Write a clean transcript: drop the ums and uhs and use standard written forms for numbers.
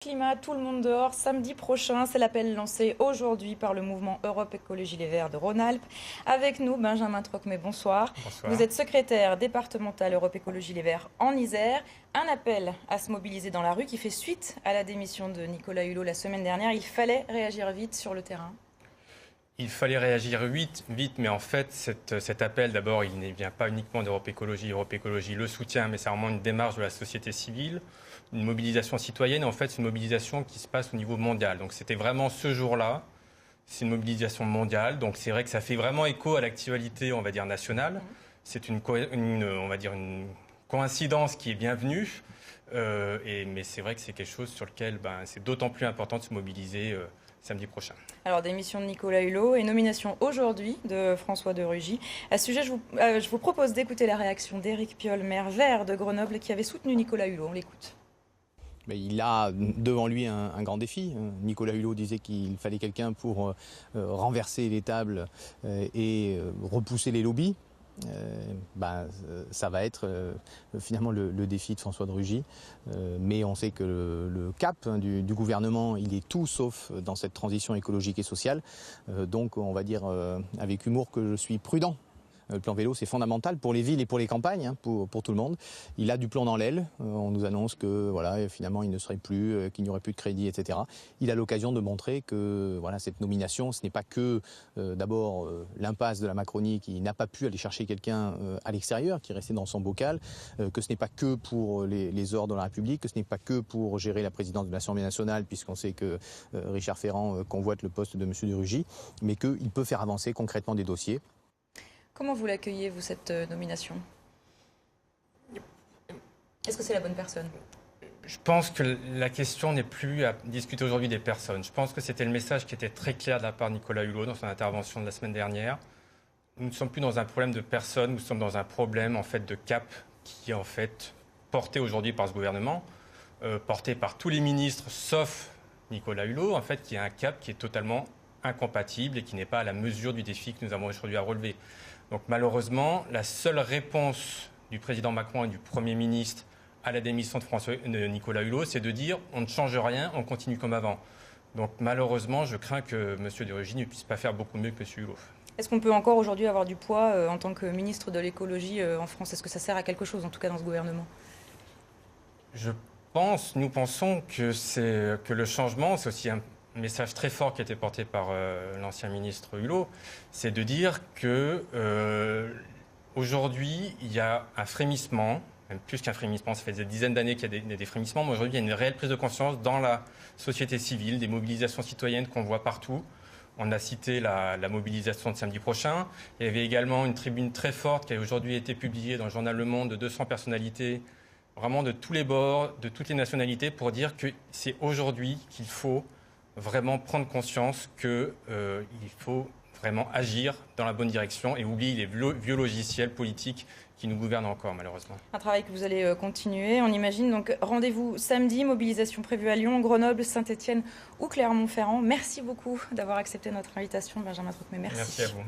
climat, tout le monde dehors, samedi prochain. C'est l'appel lancé aujourd'hui par le mouvement Europe Écologie Les Verts de Rhône-Alpes. Avec nous, Benjamin Trocmé, bonsoir. Bonsoir. Vous êtes secrétaire départemental Europe Écologie Les Verts en Isère. Un appel à se mobiliser dans la rue qui fait suite à la démission de Nicolas Hulot la semaine dernière. Il fallait réagir vite sur le terrain. Il fallait réagir vite, mais en fait, cet appel, d'abord, il ne vient pas uniquement d'Europe Écologie. Europe Écologie le soutient, mais c'est vraiment une démarche de la société civile, une mobilisation citoyenne. En fait, c'est une mobilisation qui se passe au niveau mondial. Donc, c'était vraiment ce jour-là. C'est une mobilisation mondiale. Donc, c'est vrai que ça fait vraiment écho à l'actualité, on va dire, nationale. C'est une coïncidence qui est bienvenue. Mais c'est vrai que c'est quelque chose sur lequel c'est d'autant plus important de se mobiliser samedi prochain. Alors, démission de Nicolas Hulot et nomination aujourd'hui de François de Rugy. À ce sujet, je vous propose d'écouter la réaction d'Éric Piolle, maire vert de Grenoble, qui avait soutenu Nicolas Hulot. On l'écoute. Mais il a devant lui un grand défi. Nicolas Hulot disait qu'il fallait quelqu'un pour renverser les tables et repousser les lobbies. Ça va être finalement le défi de François de Rugy. Mais on sait que le cap du gouvernement, il est tout sauf dans cette transition écologique et sociale. Donc on va dire avec humour que je suis prudent. Le plan vélo, c'est fondamental pour les villes et pour les campagnes, pour tout le monde. Il a du plomb dans l'aile. On nous annonce que voilà, finalement, il ne serait plus, qu'il n'y aurait plus de crédit, etc. Il a l'occasion de montrer que voilà, cette nomination, ce n'est pas que d'abord l'impasse de la Macronie qui n'a pas pu aller chercher quelqu'un à l'extérieur, qui est resté dans son bocal, que ce n'est pas que pour les ordres de la République, que ce n'est pas que pour gérer la présidence de l'Assemblée nationale, puisqu'on sait que Richard Ferrand convoite le poste de M. de Rugy, mais qu'il peut faire avancer concrètement des dossiers. Comment vous l'accueillez, vous, cette nomination? Est-ce que c'est la bonne personne? Je pense que la question n'est plus à discuter aujourd'hui des personnes. Je pense que c'était le message qui était très clair de la part de Nicolas Hulot dans son intervention de la semaine dernière. Nous ne sommes plus dans un problème de personnes, nous sommes dans un problème en fait de cap qui est en fait porté aujourd'hui par ce gouvernement, porté par tous les ministres sauf Nicolas Hulot, en fait, qui a un cap qui est totalement incompatible et qui n'est pas à la mesure du défi que nous avons aujourd'hui à relever. Donc malheureusement, la seule réponse du président Macron et du Premier ministre à la démission de Nicolas Hulot, c'est de dire on ne change rien, on continue comme avant. Donc malheureusement, je crains que M. de Rugy ne puisse pas faire beaucoup mieux que M. Hulot. Est-ce qu'on peut encore aujourd'hui avoir du poids en tant que ministre de l'écologie en France? Est-ce que ça sert à quelque chose, en tout cas dans ce gouvernement? Nous pensons que le changement, c'est aussi un message très fort qui a été porté par l'ancien ministre Hulot, c'est de dire que aujourd'hui, il y a un frémissement, même plus qu'un frémissement, ça fait des dizaines d'années qu'il y a des frémissements, mais aujourd'hui, il y a une réelle prise de conscience dans la société civile, des mobilisations citoyennes qu'on voit partout. On a cité la mobilisation de samedi prochain. Il y avait également une tribune très forte qui a aujourd'hui été publiée dans le journal Le Monde de 200 personnalités, vraiment de tous les bords, de toutes les nationalités, pour dire que c'est aujourd'hui qu'il faut vraiment prendre conscience qu'il faut vraiment agir dans la bonne direction et oublier les vieux logiciels politiques qui nous gouvernent encore, malheureusement. Un travail que vous allez continuer, on imagine. Donc rendez-vous samedi, mobilisation prévue à Lyon, Grenoble, Saint-Étienne ou Clermont-Ferrand. Merci beaucoup d'avoir accepté notre invitation, Benjamin Trocmé. Merci. Merci à vous.